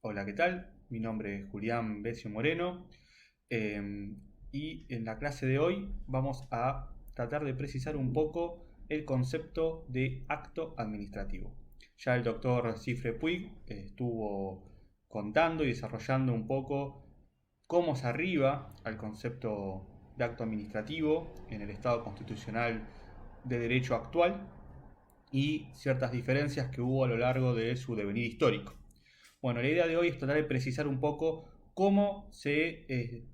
Hola, ¿qué tal? Mi nombre es Julián Becio Moreno y en la clase de hoy vamos a tratar de precisar un poco el concepto de acto administrativo. Ya el doctor Cifre Puig estuvo contando y desarrollando un poco cómo se arriba al concepto de acto administrativo en el Estado constitucional de derecho actual y ciertas diferencias que hubo a lo largo de su devenir histórico. Bueno, la idea de hoy es tratar de precisar un poco cómo se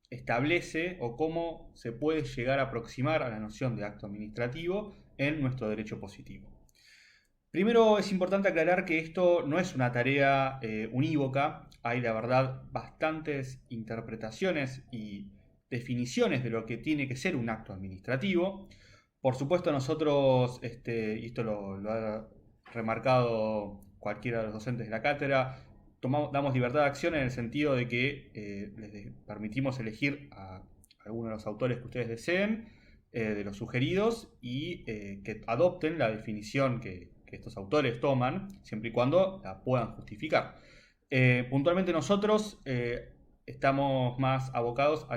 establece o cómo se puede llegar a aproximar a la noción de acto administrativo en nuestro derecho positivo. Primero es importante aclarar que esto no es una tarea unívoca, hay la verdad bastantes interpretaciones y definiciones de lo que tiene que ser un acto administrativo. Por supuesto nosotros, y esto lo ha remarcado cualquiera de los docentes de la cátedra, damos libertad de acción en el sentido de que les permitimos elegir a algunos de los autores que ustedes deseen, de los sugeridos, y que adopten la definición que estos autores toman, siempre y cuando la puedan justificar. Puntualmente nosotros estamos más abocados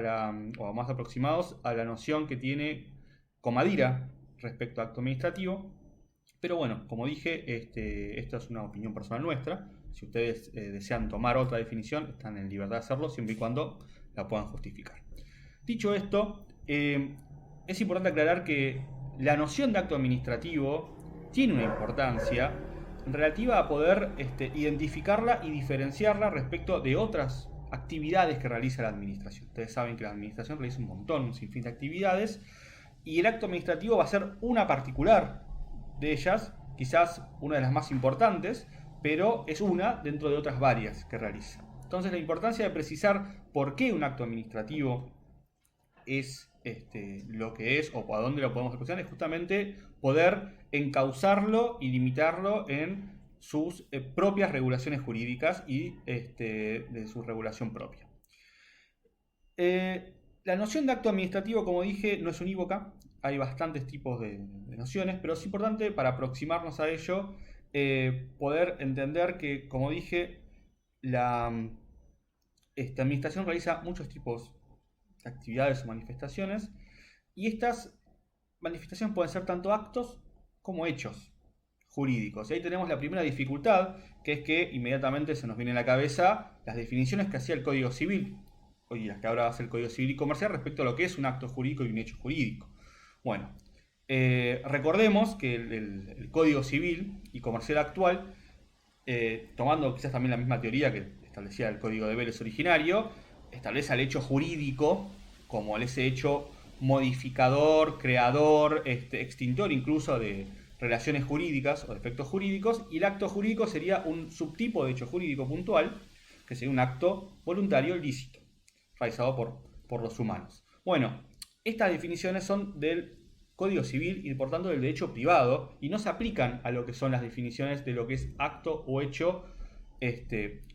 o más aproximados a la noción que tiene Comadira respecto a acto administrativo. Pero bueno, como dije, esto es una opinión personal nuestra. Si ustedes desean tomar otra definición, están en libertad de hacerlo, siempre y cuando la puedan justificar. Dicho esto, es importante aclarar que la noción de acto administrativo tiene una importancia relativa a poder identificarla y diferenciarla respecto de otras actividades que realiza la administración. Ustedes saben que la administración realiza un montón, un sinfín de actividades, y el acto administrativo va a ser una particular de ellas, quizás una de las más importantes, pero es una dentro de otras varias que realiza. Entonces la importancia de precisar por qué un acto administrativo es lo que es o a dónde lo podemos aproximar es justamente poder encauzarlo y limitarlo en sus propias regulaciones jurídicas y de su regulación propia. La noción de acto administrativo, como dije, no es unívoca, hay bastantes tipos de nociones, pero es importante para aproximarnos a ello poder entender que, como dije, la administración realiza muchos tipos de actividades o manifestaciones, y estas manifestaciones pueden ser tanto actos como hechos jurídicos. Y ahí tenemos la primera dificultad, que es que inmediatamente se nos viene a la cabeza las definiciones que hacía el Código Civil, y las que ahora hace el Código Civil y Comercial respecto a lo que es un acto jurídico y un hecho jurídico. Bueno, recordemos que el Código Civil y Comercial actual, tomando quizás también la misma teoría que establecía el Código de Vélez originario, establece al hecho jurídico como ese hecho modificador, creador, extintor incluso de relaciones jurídicas o de efectos jurídicos, y el acto jurídico sería un subtipo de hecho jurídico puntual, que sería un acto voluntario ilícito, realizado por los humanos. Bueno, estas definiciones son del Código Civil y por tanto del derecho privado, y no se aplican a lo que son las definiciones de lo que es acto o hecho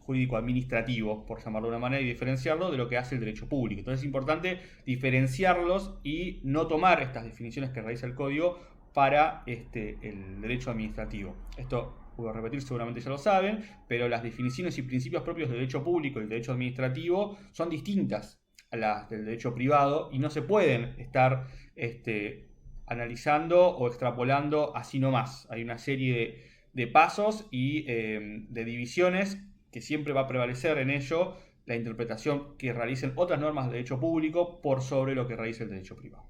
jurídico administrativo, por llamarlo de una manera, y diferenciarlo de lo que hace el derecho público. Entonces es importante diferenciarlos y no tomar estas definiciones que realiza el código para el derecho administrativo. Esto, puedo repetir, seguramente ya lo saben, pero las definiciones y principios propios del derecho público y del derecho administrativo son distintas a las del derecho privado y no se pueden estar analizando o extrapolando así nomás. Hay una serie de pasos y de divisiones que siempre va a prevalecer en ello la interpretación que realicen otras normas de derecho público por sobre lo que realice el derecho privado.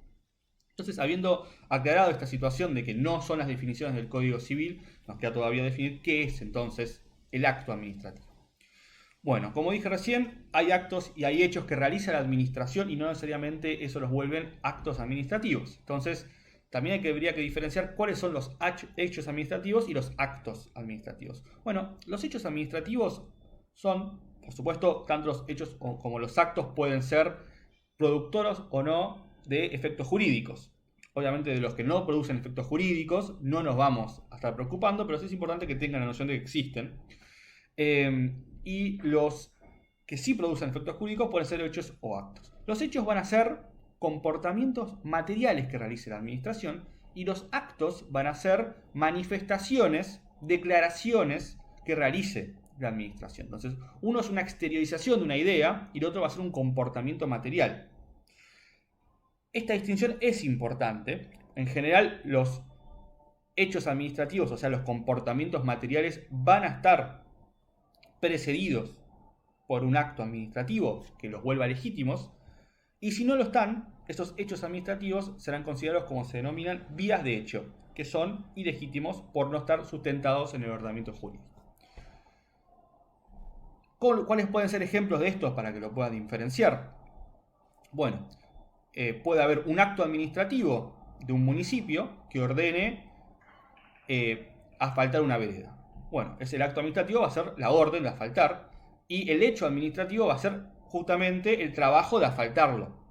Entonces, habiendo aclarado esta situación de que no son las definiciones del Código Civil, nos queda todavía definir qué es entonces el acto administrativo. Bueno, como dije recién, hay actos y hay hechos que realiza la administración y no necesariamente eso los vuelven actos administrativos. Entonces, también habría que diferenciar cuáles son los hechos administrativos y los actos administrativos. Bueno, los hechos administrativos son, por supuesto, tanto los hechos como los actos pueden ser productores o no de efectos jurídicos. Obviamente de los que no producen efectos jurídicos no nos vamos a estar preocupando, pero sí es importante que tengan la noción de que existen. Y los que sí producen efectos jurídicos pueden ser hechos o actos. Los hechos van a ser comportamientos materiales que realice la administración y los actos van a ser manifestaciones, declaraciones que realice la administración. Entonces, uno es una exteriorización de una idea y el otro va a ser un comportamiento material. Esta distinción es importante. En general, los hechos administrativos, o sea, los comportamientos materiales, van a estar precedidos por un acto administrativo que los vuelva legítimos, y si no lo están, estos hechos administrativos serán considerados como se denominan vías de hecho, que son ilegítimos por no estar sustentados en el ordenamiento jurídico. ¿Cuáles pueden ser ejemplos de estos para que lo puedan diferenciar? Bueno, puede haber un acto administrativo de un municipio que ordene asfaltar una vereda. Bueno, el acto administrativo va a ser la orden de asfaltar y el hecho administrativo va a ser justamente el trabajo de asfaltarlo.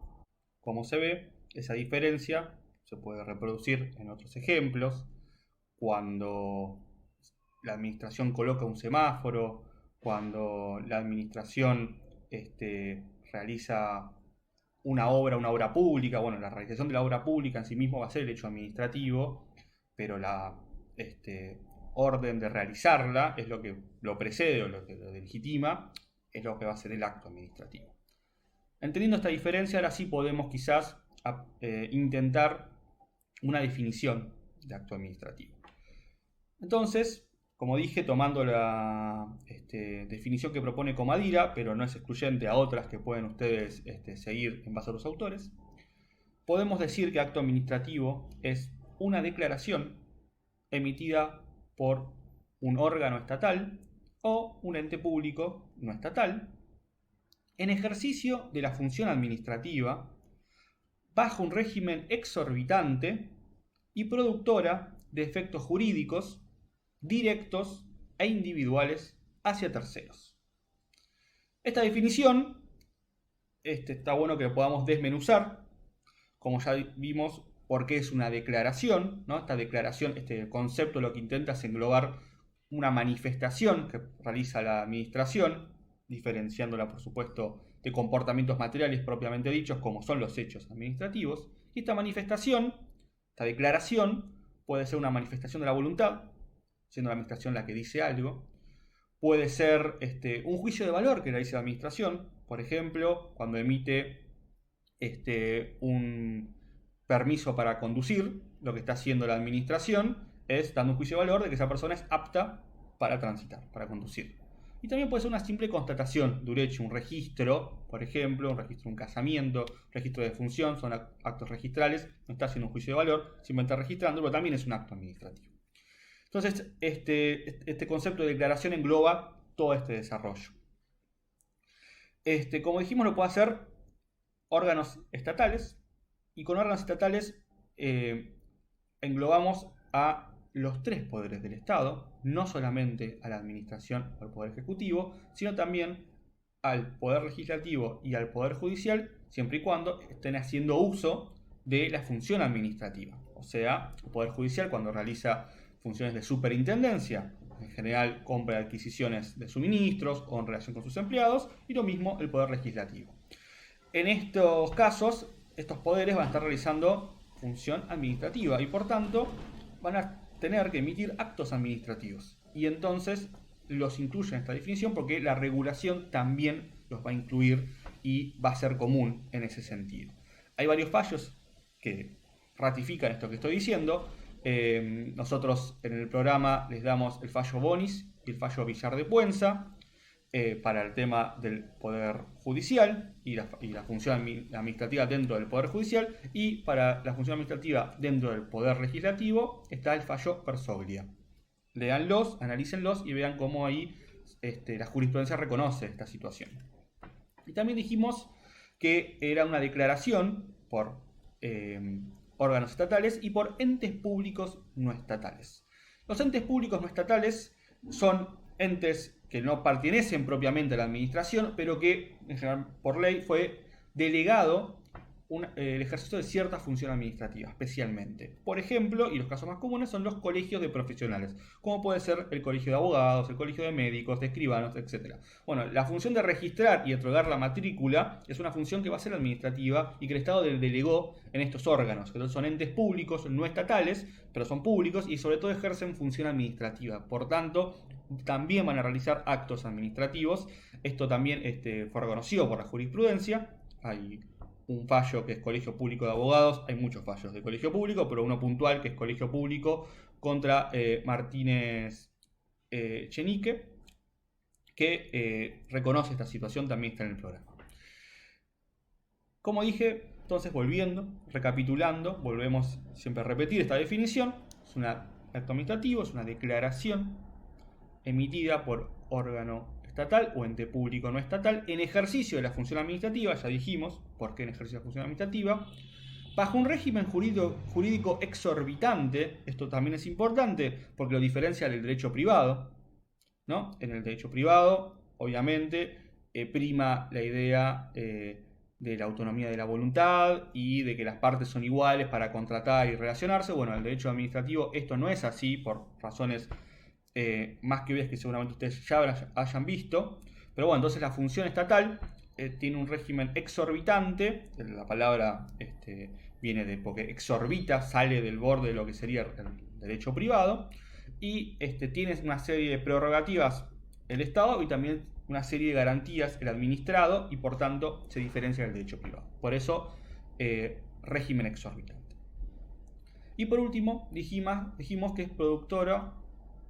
Como se ve, esa diferencia se puede reproducir en otros ejemplos. Cuando la administración coloca un semáforo, cuando la administración realiza una obra pública. Bueno, la realización de la obra pública en sí mismo va a ser el hecho administrativo, pero la orden de realizarla es lo que lo precede o lo que lo legitima, es lo que va a ser el acto administrativo. Entendiendo esta diferencia, ahora sí podemos quizás intentar una definición de acto administrativo. Entonces, como dije, tomando la definición que propone Comadira, pero no es excluyente a otras que pueden ustedes seguir en base a los autores, podemos decir que acto administrativo es una declaración emitida por un órgano estatal o un ente público no estatal en ejercicio de la función administrativa bajo un régimen exorbitante y productora de efectos jurídicos directos e individuales hacia terceros. Esta definición está bueno que lo podamos desmenuzar, como ya vimos, porque es una declaración, ¿no? Esta declaración, este concepto lo que intenta es englobar una manifestación que realiza la administración, diferenciándola, por supuesto, de comportamientos materiales propiamente dichos, como son los hechos administrativos. Y esta manifestación, esta declaración, puede ser una manifestación de la voluntad, siendo la administración la que dice algo. Puede ser un juicio de valor que realiza la administración, por ejemplo, cuando emite un permiso para conducir, lo que está haciendo la administración es dando un juicio de valor de que esa persona es apta para transitar, para conducir. Y también puede ser una simple constatación de un hecho, un registro, por ejemplo, un registro de un casamiento, registro de función, son actos registrales, no está haciendo un juicio de valor, simplemente está registrando, pero también es un acto administrativo. Entonces, este concepto de declaración engloba todo este desarrollo. Como dijimos, lo puede hacer órganos estatales, y con órganos estatales englobamos a los tres poderes del Estado, no solamente a la administración o al poder ejecutivo, sino también al poder legislativo y al poder judicial, siempre y cuando estén haciendo uso de la función administrativa. O sea, el poder judicial cuando realiza funciones de superintendencia, en general compra y adquisiciones de suministros o en relación con sus empleados, y lo mismo el poder legislativo. En estos casos, estos poderes van a estar realizando función administrativa y por tanto van a tener que emitir actos administrativos. Y entonces los incluye en esta definición porque la regulación también los va a incluir y va a ser común en ese sentido. Hay varios fallos que ratifican esto que estoy diciendo. Nosotros en el programa les damos el fallo Bonis y el fallo Villar de Puenza para el tema del Poder Judicial y la función administrativa dentro del Poder Judicial, y para la función administrativa dentro del Poder Legislativo está el fallo Persoglia. Léanlos, analícenlos y vean cómo ahí la jurisprudencia reconoce esta situación. Y también dijimos que era una declaración por órganos estatales y por entes públicos no estatales. Los entes públicos no estatales son entes que no pertenecen propiamente a la administración, pero que en general, por ley fue delegado el ejercicio de cierta función administrativa, especialmente. Por ejemplo, y los casos más comunes son los colegios de profesionales, como puede ser el colegio de abogados, el colegio de médicos, de escribanos, etc. Bueno, la función de registrar y otorgar la matrícula es una función que va a ser administrativa y que el Estado delegó en estos órganos, que son entes públicos, no estatales, pero son públicos y sobre todo ejercen función administrativa. Por tanto, también van a realizar actos administrativos. Esto también fue reconocido por la jurisprudencia. Hay un fallo que es Colegio Público de Abogados, hay muchos fallos de Colegio Público, pero uno puntual que es Colegio Público contra Martínez Chenique, que reconoce esta situación, también está en el programa. Como dije, entonces recapitulando, volvemos siempre a repetir esta definición. Es un acto administrativo, es una declaración emitida por órgano estatal o ente público no estatal en ejercicio de la función administrativa, ya dijimos por qué en ejercicio de la función administrativa, bajo un régimen jurídico exorbitante. Esto también es importante porque lo diferencia del derecho privado, ¿no? En el derecho privado, obviamente, prima la idea de la autonomía de la voluntad y de que las partes son iguales para contratar y relacionarse. Bueno, en el derecho administrativo esto no es así por razones más que obvias que seguramente ustedes ya hayan visto. Pero bueno, entonces la función estatal tiene un régimen exorbitante. La palabra viene de porque exorbita, sale del borde de lo que sería el derecho privado. Y tiene una serie de prerrogativas el Estado y también una serie de garantías el administrado, y por tanto se diferencia del derecho privado. Por eso, régimen exorbitante. Y por último, dijimos que es productora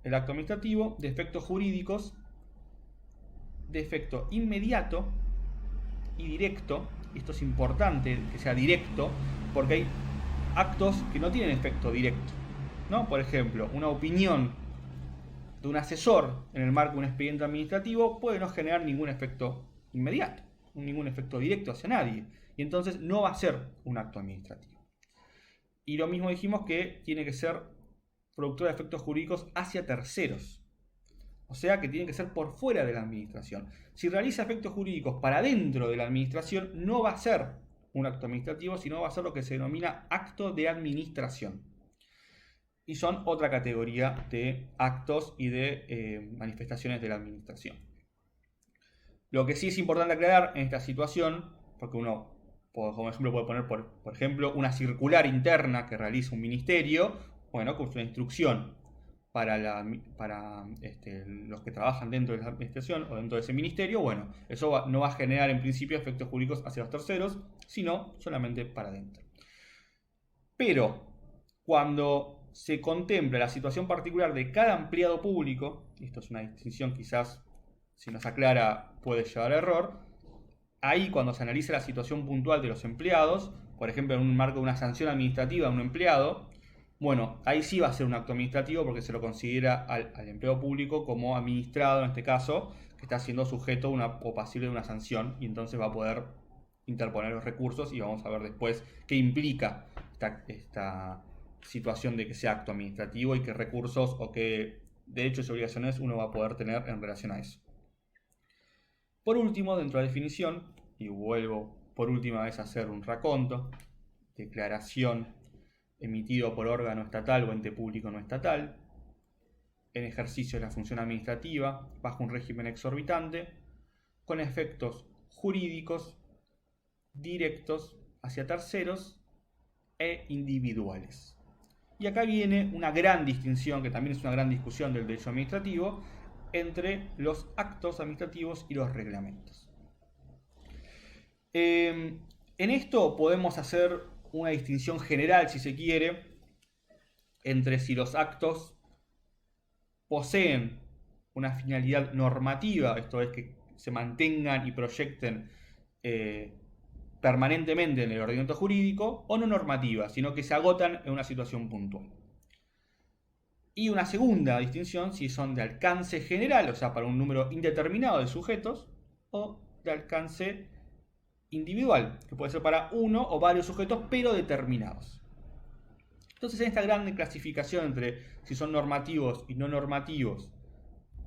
el acto administrativo de efectos jurídicos de efecto inmediato y directo. Y esto es importante que sea directo porque hay actos que no tienen efecto directo, ¿no? Por ejemplo, una opinión de un asesor en el marco de un expediente administrativo puede no generar ningún efecto inmediato, ningún efecto directo hacia nadie, y entonces no va a ser un acto administrativo. Y lo mismo dijimos que tiene que ser productora de efectos jurídicos hacia terceros, o sea que tiene que ser por fuera de la administración. Si realiza efectos jurídicos para dentro de la administración, no va a ser un acto administrativo, sino va a ser lo que se denomina acto de administración. Y son otra categoría de actos y de manifestaciones de la administración. Lo que sí es importante aclarar en esta situación, porque uno, como ejemplo, puede poner, por ejemplo, una circular interna que realiza un ministerio, bueno, con una instrucción para los que trabajan dentro de la administración o dentro de ese ministerio. Bueno, eso no va a generar en principio efectos jurídicos hacia los terceros, sino solamente para adentro. Pero cuando se contempla la situación particular de cada empleado público, y esto es una distinción quizás, si no se aclara, puede llevar a error, ahí cuando se analiza la situación puntual de los empleados, por ejemplo en un marco de una sanción administrativa a un empleado, bueno, ahí sí va a ser un acto administrativo porque se lo considera al empleado público como administrado, en este caso, que está siendo sujeto o pasible de una sanción, y entonces va a poder interponer los recursos, y vamos a ver después qué implica esta situación de que sea acto administrativo y qué recursos o qué derechos y obligaciones uno va a poder tener en relación a eso. Por último, dentro de la definición, y vuelvo por última vez a hacer un raconto, declaración emitido por órgano estatal o ente público no estatal, en ejercicio de la función administrativa, bajo un régimen exorbitante, con efectos jurídicos directos hacia terceros e individuales. Y acá viene una gran distinción, que también es una gran discusión del derecho administrativo, entre los actos administrativos y los reglamentos. En esto podemos hacer una distinción general, si se quiere, entre si los actos poseen una finalidad normativa, esto es que se mantengan y proyecten permanentemente en el ordenamiento jurídico, o no normativa, sino que se agotan en una situación puntual. Y una segunda distinción si son de alcance general, o sea, para un número indeterminado de sujetos, o de alcance individual, que puede ser para uno o varios sujetos, pero determinados. Entonces, en esta gran clasificación entre si son normativos y no normativos,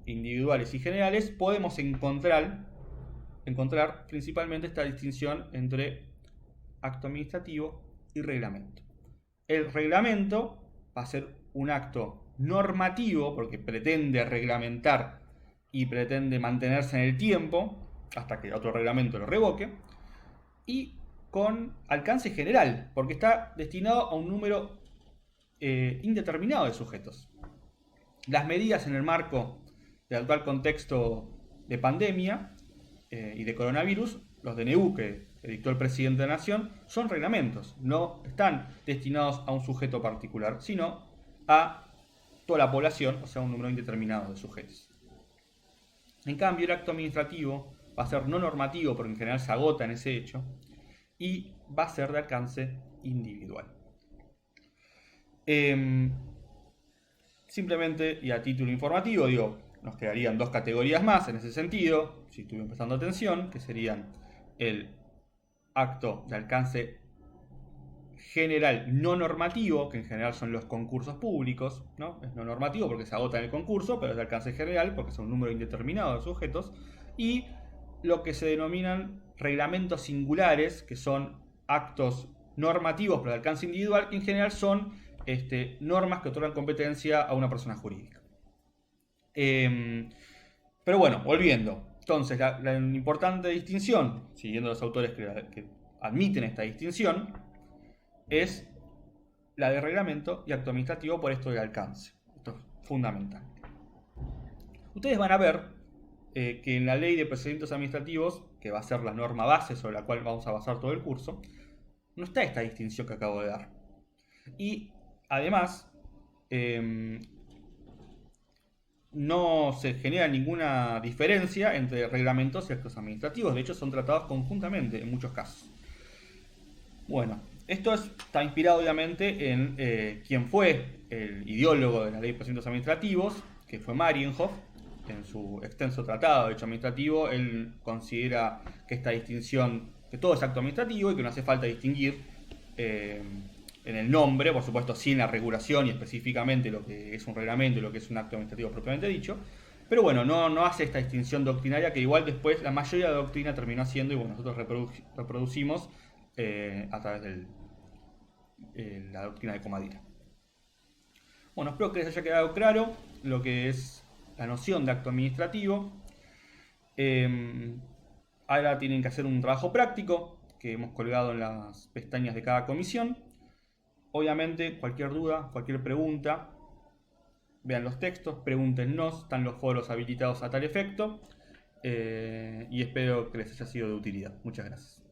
individuales y generales, podemos encontrar principalmente esta distinción entre acto administrativo y reglamento. El reglamento va a ser un acto normativo porque pretende reglamentar y pretende mantenerse en el tiempo hasta que otro reglamento lo revoque, y con alcance general porque está destinado a un número indeterminado de sujetos. Las medidas en el marco del actual contexto de pandemia y de coronavirus, los DNU que dictó el presidente de la Nación, son reglamentos, no están destinados a un sujeto particular, sino a toda la población, o sea, un número indeterminado de sujetos. En cambio, el acto administrativo va a ser no normativo, porque en general se agota en ese hecho, y va a ser de alcance individual. Simplemente, y a título informativo, digo, nos quedarían dos categorías más en ese sentido, si estuvieron prestando atención, que serían el acto de alcance general no normativo, que en general son los concursos públicos, ¿no? Es no normativo porque se agota en el concurso, pero es de alcance general porque son un número indeterminado de sujetos, y lo que se denominan reglamentos singulares, que son actos normativos pero de alcance individual, que en general son normas que otorgan competencia a una persona jurídica. Pero bueno, volviendo. Entonces, la importante distinción, siguiendo los autores que admiten esta distinción, es la de reglamento y acto administrativo por esto de alcance. Esto es fundamental. Ustedes van a ver que en la ley de procedimientos administrativos, que va a ser la norma base sobre la cual vamos a basar todo el curso, no está esta distinción que acabo de dar. Y además, no se genera ninguna diferencia entre reglamentos y actos administrativos. De hecho, son tratados conjuntamente en muchos casos. Bueno, esto está inspirado obviamente en quien fue el ideólogo de la ley de procedimientos administrativos, que fue Marienhof. En su extenso tratado de derecho administrativo, él considera que esta distinción, que todo es acto administrativo y que no hace falta distinguir en el nombre, por supuesto sin la regulación y específicamente lo que es un reglamento y lo que es un acto administrativo propiamente dicho. Pero bueno, no hace esta distinción doctrinaria que igual después la mayoría de la doctrina terminó haciendo y bueno, nosotros reproducimos a través de la doctrina de Comadira. Bueno, espero que les haya quedado claro lo que es la noción de acto administrativo. Ahora tienen que hacer un trabajo práctico que hemos colgado en las pestañas de cada comisión. Obviamente, cualquier duda, cualquier pregunta, vean los textos, pregúntenos, están los foros habilitados a tal efecto. Y espero que les haya sido de utilidad. Muchas gracias.